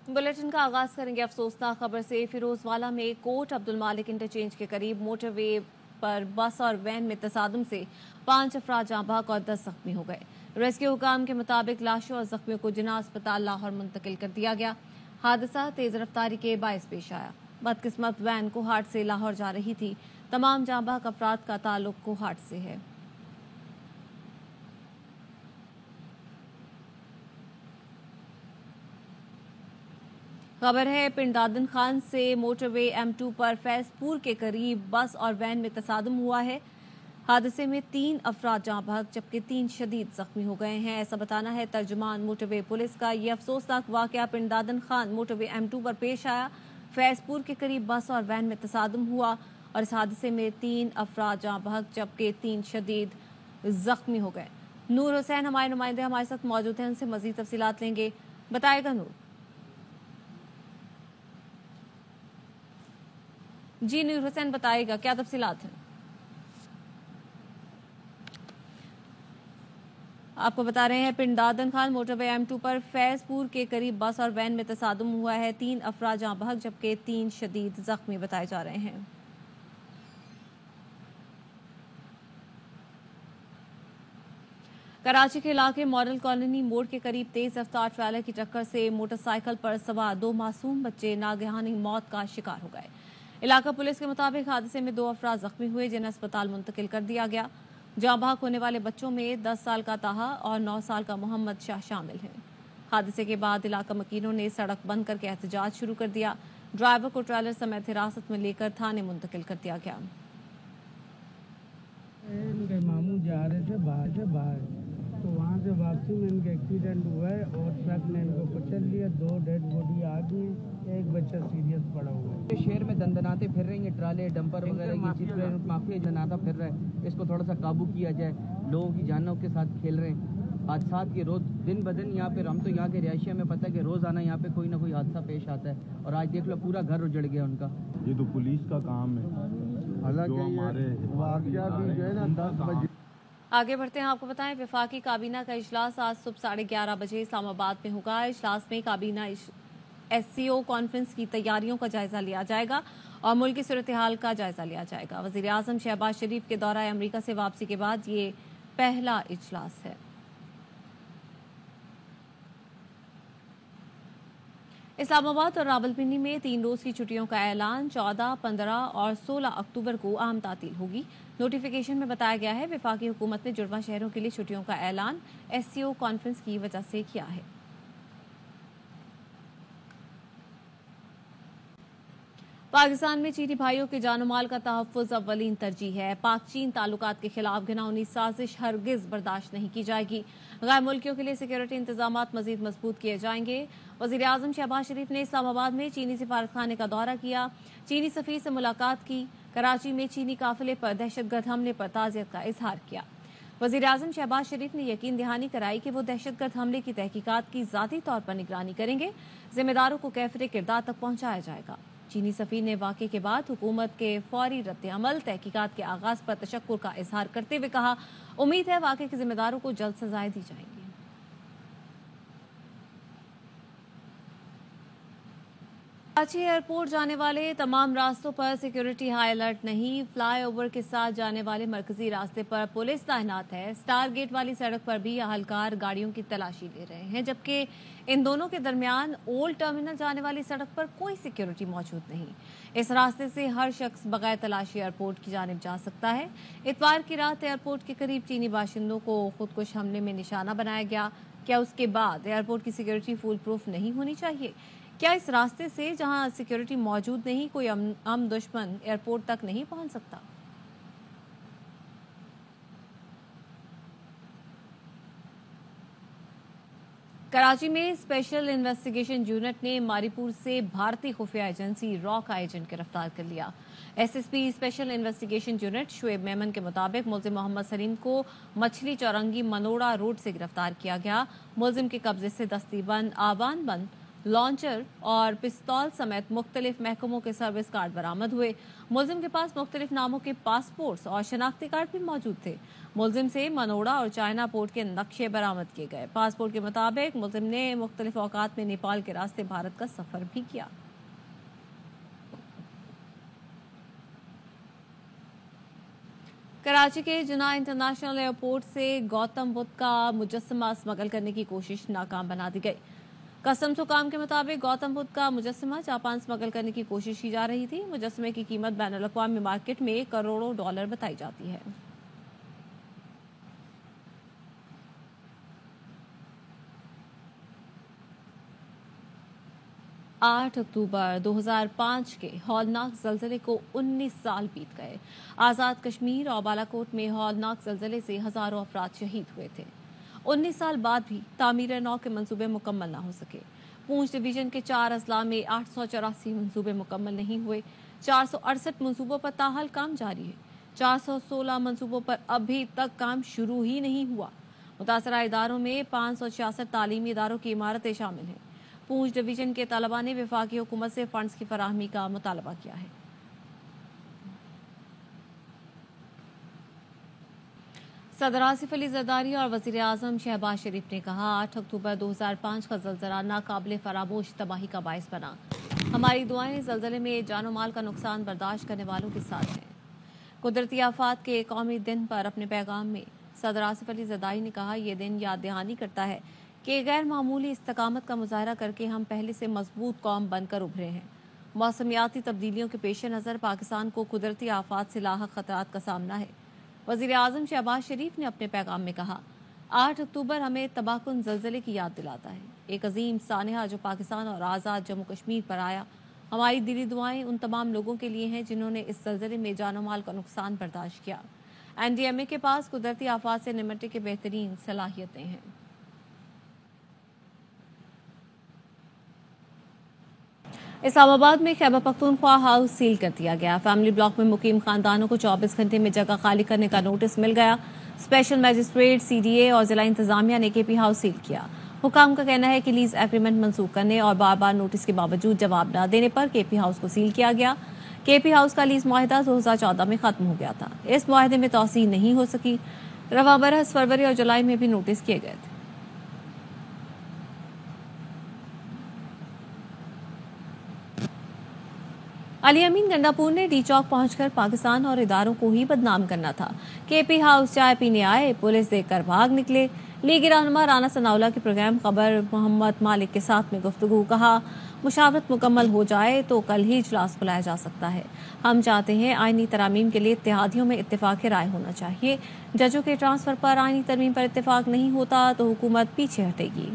Bulletin का आगाज करेंगे अफसोसनाक खबर से। फिरोजवाला में कोट अब्दुल मालिक इंटरचेंज के करीब मोटरवे पर बस और वैन में तसादुम से 5 अफराद जाँ बहक और 10 जख्मी हो गए। रेस्क्यू हुकाम के मुताबिक लाशों और जख्मियों को जिना अस्पताल लाहौर मुंतकिल कर दिया गया। हादसा तेज रफ्तारी के बायस पेश आया। बदकिस्मत वैन कोहाट से लाहौर जा रही थी। तमाम जाँ बहक अफराद का ताल्लुक कोहाट से है। खबर है पिंड दादन खान से मोटरवे M2 पर फैजपुर के करीब बस और वैन में तसादुम हुआ है। हादसे में 3 अफराद जाँ बहक जबकि 3 शदीद जख्मी हो गए हैं। ऐसा बताना है तर्जुमान मोटरवे पुलिस का। ये अफसोसनाक वाकया पिंड दादन खान मोटरवे M2 पर पेश आया। फैजपुर के करीब बस और वैन में तसादुम हुआ और इस हादसे में 3 अफराद जाँ बहक जबकि 3 शदीद जख्मी हो गए। नूर हुसैन हमारे नुमाइंदे हमारे साथ मौजूद हैं, उनसे मजीद तफसीलात लेंगे। बताएगा नूर। जी नूर हुसैन बताएगा, क्या तफसीलात हैं? आपको बता रहे हैं पिंड दादन खान मोटरवे M2 पर फैजपुर के करीब बस और वैन में तसादुम हुआ है। 3 अफराद जाँ बहक जबकि 3 शदीद जख्मी बताए जा रहे हैं। कराची के इलाके मॉडल कॉलोनी मोड़ के करीब तेज रफ्तार ट्रेलर की टक्कर से मोटरसाइकिल पर सवार 2 मासूम बच्चे नागहानी मौत का शिकार हो गए। इलाका पुलिस के मुताबिक हादसे में 2 अफराद जख्मी हुए जिन्हें अस्पताल मुंतकिल कर दिया गया। जाँ बहक होने वाले बच्चों में 10 साल का ताहा और 9 साल का मोहम्मद शाह शामिल हैं। हादसे के बाद इलाका मकीनों ने सड़क बंद करके एहतजाज शुरू कर दिया। ड्राइवर को ट्रेलर समेत हिरासत में लेकर थाने मुंतकिल कर दिया गया। इनके मामू जा रहे थे बाहर तो वहाँ से वापसी में इनका एक्सीडेंट हुआ है और ट्रक ने इनको कुचल लिया। 2 डेड बॉडी आ गई, एक बच्चा सीरियस पड़ा हुआ है। शहर में दंदनाते फिर रही हैं ट्राले डंपर वगैरह की चीज पे माफिया दंदनाता फिर रहा है। इसको थोड़ा सा काबू किया जाए। लोगों की जानों के साथ खेल रहे हैं। हादसात के रोज दिन ब दिन यहाँ पे, हम तो यहाँ के रिहायशी में पता है कि रोजाना यहाँ पे कोई ना कोई हादसा पेश आता है और आज देख लो पूरा घर उजड़ गया उनका। ये तो पुलिस का काम है। हालांकि आगे बढ़ते हैं, आपको बताएं वफाकी काबीना का इजलास आज सुबह 11:30 बजे इस्लामाबाद में होगा। इजलास में काबीना SCO कॉन्फ्रेंस की तैयारियों का जायजा लिया जाएगा और मुल्क की सूरत हाल का जायजा लिया जाएगा। वजीर आजम शहबाज शरीफ के दौरा अमरीका से वापसी के बाद ये पहला इजलास है। इस्लामाबाद और रावलपिंडी में 3 रोज की छुट्टियों का ऐलान। 14, 15 और 16 अक्टूबर को आम तातील होगी। नोटिफिकेशन में बताया गया है वफाकी हुकूमत ने जुड़वा शहरों के लिए छुट्टियों का ऐलान SCO कॉन्फ्रेंस की वजह से किया है। पाकिस्तान में चीनी भाइयों के जानो माल का तहफ़्फ़ुज़ अव्वलीन तरजीह है। पाक चीन ताल्लुकात के खिलाफ घिनौनी साजिश हरगिज बर्दाश्त नहीं की जाएगी। गैर मुल्कियों के लिए सिक्योरिटी इंतजामात मजीद मजबूत किए जाएंगे। वज़ीर आज़म शहबाज शरीफ ने इस्लामाबाद में चीनी सिफारतखाने का दौरा किया। चीनी सफ़ीर से मुलाकात की। कराची में चीनी काफिले पर दहशतगर्द हमले पर ताज़ियत का इजहार किया। वज़ीर आज़म शहबाज शरीफ ने यकीन दहानी कराई कि वो दहशतगर्द हमले की तहकीकात की ज़ाती तौर पर निगरानी करेंगे। जिम्मेदारों को कैफरे किरदार तक पहुंचाया जाएगा। चीनी सफ़ीर ने वाक़े के बाद हुकूमत के फौरी रद्द-ए-अमल तहकीकात के आगाज पर तशक्कुर का इजहार करते हुए कहा, उम्मीद है वाक़े के जिम्मेदारों को जल्द सजाएं दी जाएंगी। कराची एयरपोर्ट जाने वाले तमाम रास्तों पर सिक्योरिटी हाई अलर्ट नहीं। फ्लाईओवर के साथ जाने वाले मरकजी रास्ते पर पुलिस तैनात है। स्टार गेट वाली सड़क पर भी अहलकार गाड़ियों की तलाशी ले रहे हैं, जबकि इन दोनों के दरमियान ओल्ड टर्मिनल जाने वाली सड़क पर कोई सिक्योरिटी मौजूद नहीं। इस रास्ते से हर शख्स बगैर तलाशी एयरपोर्ट की जानिब जा सकता है। इतवार की रात एयरपोर्ट के करीब चीनी बाशिंदों को खुदकुश हमले में निशाना बनाया गया। क्या उसके बाद एयरपोर्ट की सिक्योरिटी फुल प्रूफ नहीं होनी चाहिए? क्या इस रास्ते से जहां सिक्योरिटी मौजूद नहीं कोई अमन दुश्मन एयरपोर्ट तक नहीं पहुंच सकता? कराची में स्पेशल इन्वेस्टिगेशन यूनिट ने मारीपुर से भारतीय खुफिया एजेंसी रॉ का एजेंट गिरफ्तार कर लिया। SSP special investigation unit Shoaib Memon के मुताबिक मुलजिम मोहम्मद सलीम को मछली चौरंगी मनोड़ा रोड से गिरफ्तार किया गया। मुलजिम के कब्जे से दस्तीबंद, आवान बंद, लॉन्चर और पिस्तौल समेत मुख्तलिफ महकमों के सर्विस कार्ड बरामद हुए। मुलजिम के पास मुख्तलिफ नामों के पासपोर्ट्स और शनाख्ती कार्ड भी मौजूद थे। मुलजिम से मनोड़ा और चाइना पोर्ट के नक्शे बरामद किए गए। पासपोर्ट के मुताबिक मुलजिम ने मुख्तलिफ औकात में नेपाल के रास्ते भारत का सफर भी किया। कराची के जिन्ना इंटरनेशनल एयरपोर्ट से गौतम बुद्ध का मुजस्समा स्मगल करने की कोशिश नाकाम बना दी गई। कस्टम्स हुकाम के मुताबिक गौतम बुद्ध का मुजस्समा जापान स्मगल करने की कोशिश की जा रही थी। मुजस्समे की कीमत बैनुल-अक़वामी मार्केट में करोड़ों डॉलर बताई जाती है। आठ अक्टूबर 2005 के हौलनाक ज़लज़ले को 19 साल बीत गए। आज़ाद कश्मीर और बालाकोट में हौलनाक ज़लज़ले से हजारों अफराद शहीद हुए थे। 19 साल बाद भी तामीर नौ के मंसूबे मुकम्मल न हो सके। पूंछ डिवीजन के 4 अजला में 884 मंसूबे मुकम्मल नहीं हुए। 468 मंसूबों पर ताहाल काम जारी है। 416 मंसूबों पर अभी तक काम शुरू ही नहीं हुआ। मुतासरा इदारों में 566 तालीमी इदारों की इमारतें शामिल हैं। पूंछ डिवीजन के तलबा ने वफाकी हुकूमत से फंड्स की फराहमी का मुतालबा किया है। सदर आसिफ अली जरदारी और वजीर आजम शहबाज शरीफ ने कहा, 8 अक्टूबर 2005 का ज़लज़ला नाकाबिले फरामोश तबाही का बायस बना। हमारी दुआएं ज़लज़ले में जानो माल का नुकसान बर्दाश्त करने वालों के साथ हैं। कुदरती आफात के कौमी दिन पर अपने पैगाम में सदर आसिफ अली जरदारी ने कहा, यह दिन याद दहानी करता है कि गैर मामूली इस्तकामत का मुजाहरा करके हम पहले से मजबूत कौम बनकर उभरे हैं। मौसमियाती तब्दीलियों के पेश नज़र पाकिस्तान को कुदरती आफात से लाहक खतरात का सामना है। वज़ीर आज़म शहबाज शरीफ ने अपने पैगाम में कहा, 8 अक्टूबर हमें तबाहकुन ज़लज़ले की याद दिलाता है। एक अजीम सानहा जो पाकिस्तान और आज़ाद जम्मू कश्मीर पर आया। हमारी दिली दुआएं उन तमाम लोगों के लिए हैं जिन्होंने इस ज़लज़ले में जानो माल का नुकसान बर्दाश्त किया। NDMA के पास कुदरती आफात से निमटने की बेहतरीन सलाहियतें हैं। इस्लामाबाद में खैबर पख्तूनख्वा हाउस सील कर दिया गया। फैमिली ब्लॉक में मुकीम खानदानों को 24 घंटे में जगह खाली करने का नोटिस मिल गया। स्पेशल मैजिस्ट्रेट, CDA और जिला इंतजामिया ने KP हाउस सील किया। हुकाम का कहना है कि लीज एग्रीमेंट मंसूख करने और बार बार नोटिस के बावजूद जवाब न देने पर KP हाउस को सील किया गया। KP हाउस का लीज मुआहिदा 2014 में खत्म हो गया था। इस मुआहिदे में तौसीह नहीं हो सकी। रवा बरस फरवरी और जुलाई में भी नोटिस किए गए थे। अली अमीन गंडापुर ने डी चौक पहुंचकर पाकिस्तान और इदारों को ही बदनाम करना था। KP हाउस चाय पीने आए, पुलिस देखकर भाग निकले। लीगी रहनुमा राना सनाउल्लाह के प्रोग्राम खबर मोहम्मद मालिक के साथ में गुफ्तगू। कहा, मुशावरत मुकम्मल हो जाए तो कल ही इजलास बुलाया जा सकता है। हम चाहते हैं आईनी तरामीम के लिए इत्तेहादियों में इत्तेफाक राय होना चाहिए। जजों के ट्रांसफर पर आईनी तरमीम पर इत्तेफाक नहीं होता तो हुकूमत पीछे हटेगी।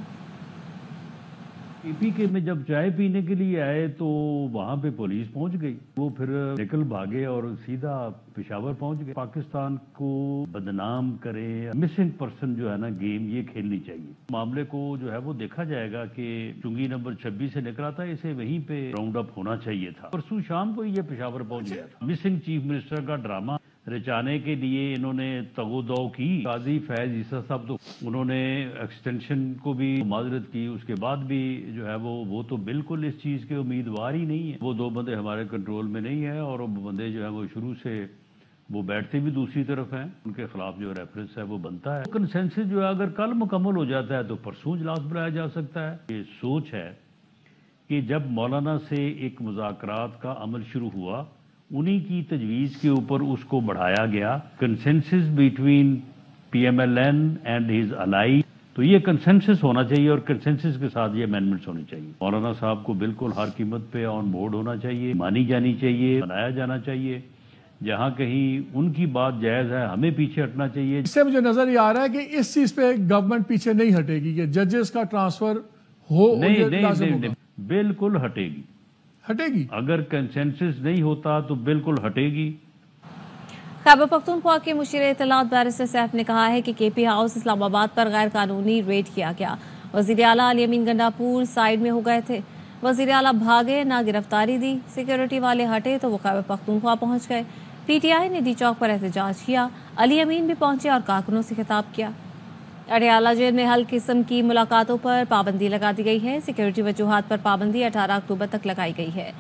KP के में जब चाय पीने के लिए आए तो वहां पे पुलिस पहुंच गई। वो फिर निकल भागे और सीधा पेशावर पहुंच गए। पाकिस्तान को बदनाम करे, मिसिंग पर्सन जो है ना गेम, ये खेलनी चाहिए। मामले को जो है वो देखा जाएगा कि चुंगी नंबर 26 से निकला था, इसे वहीं पे राउंड अप होना चाहिए था। परसों शाम को ये पेशावर पहुंच गया था। मिसिंग चीफ मिनिस्टर का ड्रामा रचाने के लिए इन्होंने तगोदौ की। काजी फैज ईसा साहब तो उन्होंने एक्सटेंशन को भी माजरत की, उसके बाद भी जो है वो तो बिल्कुल इस चीज के उम्मीदवार ही नहीं है। वो 2 बंदे हमारे कंट्रोल में नहीं है और वो बंदे जो है वो शुरू से वो बैठते भी दूसरी तरफ हैं। उनके खिलाफ जो रेफरेंस है वो बनता है। कंसेंसस जो है अगर कल मुकम्मल हो जाता है तो परसों इजलास बुलाया जा सकता है। ये सोच है कि जब मौलाना से एक मुज़ाकरात का अमल शुरू हुआ, उन्हीं की तजवीज़ के ऊपर उसको बढ़ाया गया। Consensus between PMLN and his ally, तो ये कंसेंसस होना चाहिए और कंसेंसस के साथ ये अमेंडमेंट्स होनी चाहिए। मौलाना साहब को बिल्कुल हर कीमत पे ऑन बोर्ड होना चाहिए, मानी जानी चाहिए, बनाया जाना चाहिए। जहां कहीं उनकी बात जायज है, हमें पीछे हटना चाहिए। इससे मुझे नजर ये आ रहा है कि इस चीज पे गवर्नमेंट पीछे नहीं हटेगी कि जजेस का ट्रांसफर हो। नहीं, बिल्कुल हटेगी। अगर कंसेंसस नहीं होता तो बिल्कुल हटेगी। खैबर पख्तूनख्वा के मुशीर इत्तलात बैरिस्टर सैफ ने कहा है कि KP हाउस इस्लामाबाद पर गैर कानूनी रेड किया गया। वजीर आला अली अमीन गंडापुर साइड में हो गए थे। वजीर आला भागे, ना गिरफ्तारी दी। सिक्योरिटी वाले हटे तो वो खैबर पख्तूनख्वा पहुंच गए। PTI ने डी चौक पर एहतजाज किया। अली अमीन भी पहुंचे और कारकुनों से खिताब किया। अडयाला जेल में हल किस्म की मुलाकातों पर पाबंदी लगा दी गई है। सिक्योरिटी वजूहात पर पाबंदी 18 अक्टूबर तक लगाई गई है।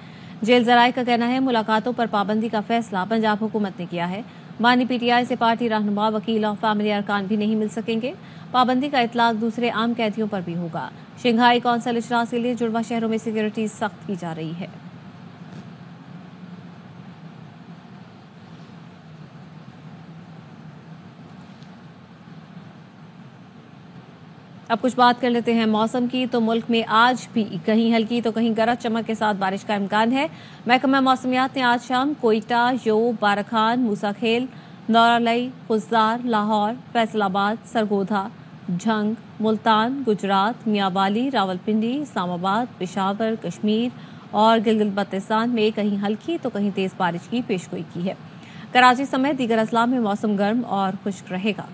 जेल जराये का कहना है मुलाकातों पर पाबंदी का फैसला पंजाब हुकूमत ने किया है। बानी पीटीआई से पार्टी रहनुमा, वकील और फैमिली अरकान भी नहीं मिल सकेंगे। पाबंदी का इतलाक दूसरे आम कैदियों पर भी होगा। शंघाई कौंसिल इजलास के लिए जुड़वा शहरों में सिक्योरिटी सख्त की जा रही है। अब कुछ बात कर लेते हैं मौसम की। तो मुल्क में आज भी कहीं हल्की तो कहीं गरज चमक के साथ बारिश का इम्कान है। महकमा मौसमियात ने आज शाम कोयटा, योब, बाराखान, मूसाखेल, नौरालई, खुजदार, लाहौर, फैसलाबाद, सरगोधा, झंग, मुल्तान, गुजरात, मियांवाली, रावलपिंडी, इस्लामाबाद, पेशावर, कश्मीर और गिलगित बल्तिस्तान में कहीं हल्की तो कहीं तेज बारिश की पेशगोई की है। कराची समेत दीगर अजला में मौसम गर्म और खुश्क रहेगा।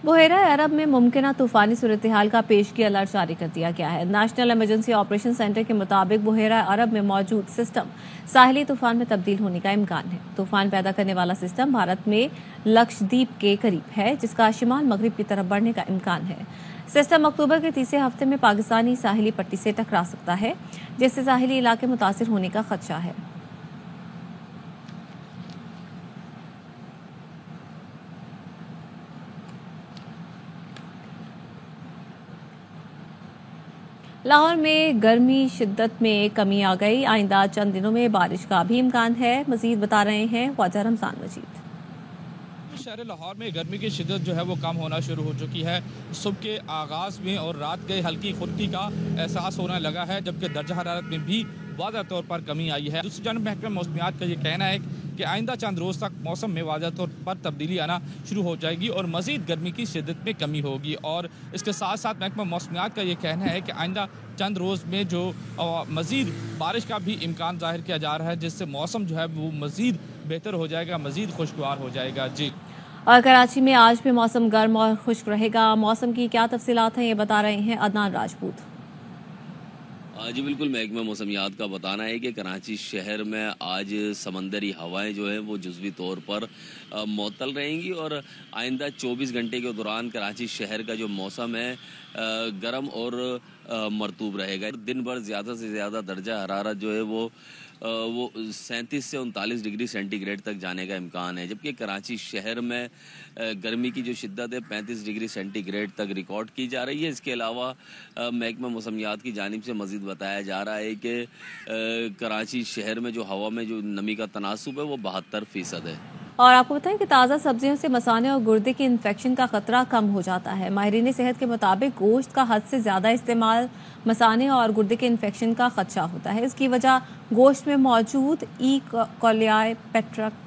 बुहेरा अरब में मुमकिना तूफानी सूरत हाल का पेशगी अलर्ट जारी कर दिया गया है। नेशनल इमरजेंसी ऑपरेशन सेंटर के मुताबिक बुहेरा अरब में मौजूद सिस्टम साहिली तूफान में तब्दील होने का इम्कान है। तूफान पैदा करने वाला सिस्टम भारत में लक्षद्वीप के करीब है, जिसका शिमाल मगरिब की तरफ बढ़ने का इम्कान है। सिस्टम अक्टूबर के तीसरे हफ्ते में पाकिस्तानी साहिली पट्टी से टकरा सकता है, जिससे साहिली इलाके मुतासिर होने का खदशा है। लाहौर में गर्मी शिद्दत में कमी आ गई। आइंदा चंद दिनों में बारिश का भी इम्कान है। मजीद बता रहे हैं ख्वाजा रमजान मजीद। शहर लाहौर में गर्मी की शिद्दत जो है वो कम होना शुरू हो चुकी है। सुबह के आगाज़ में और रात के हल्की खुनकी का एहसास होने लगा है, जबकि दर्जा हरारत में भी वाज़ह तौर पर कमी आई है। दूसरी जानब महकमा मौसमियात का ये कहना है कि आइंदा चंद रोज़ तक मौसम में वाज़ह तौर पर तब्दीली आना शुरू हो जाएगी और मज़ीद गर्मी की शिद्दत में कमी होगी। और इसके साथ साथ महकमा मौसमियात का ये कहना है कि आइंदा चंद रोज़ में जो मज़ीद बारिश का भी इम्कान ज़ाहिर किया जा रहा है, जिससे मौसम जो है वो मज़ीद बेहतर हो जाएगा, मज़ीद खुशगवार हो जाएगा। जी। और कराची में आज भी मौसम गर्म और खुश्क रहेगा। मौसम की क्या तफसीलात हैं, ये बता रहे हैं अदनान राजपूत। जी बिल्कुल, महकमा मौसमियात का बताना है कि कराची शहर में आज समंदरी हवाएं जो हैं वो जुज़वी तौर पर मुअत्तल रहेंगी और आइंदा 24 घंटे के दौरान कराची शहर का जो मौसम है गर्म और मरतूब रहेगा। दिन भर ज़्यादा से ज़्यादा दर्जा हरारत जो है वो 37 से 39 डिग्री सेंटीग्रेड तक जाने का इम्कान है, जबकि कराची शहर में गर्मी की जो शिद्दत है 35 डिग्री सेंटीग्रेड तक रिकॉर्ड की जा रही है। इसके अलावा महकमा मौसमियात की जानिब से मज़ीद बताया जा रहा है कि कराची शहर में जो हवा में जो नमी का तनासुब है वो 72% है। और आपको बताएं कि ताज़ा सब्जियों से मसाने और गुर्दे के इन्फेक्शन का खतरा कम हो जाता है। माहिरीन सेहत के मुताबिक गोश्त का हद से ज़्यादा इस्तेमाल मसाने और गुर्दे के इन्फेक्शन का खदशा होता है। इसकी वजह गोश्त में मौजूद ई कोलाई पेट्रक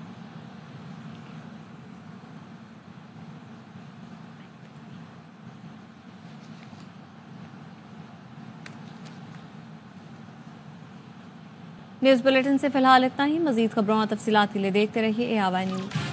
न्यूज़ बुलेटिन से फिलहाल इतना ही। मजीद खबरों और तफसीलात के लिए देखते रहिए ARY न्यूज़।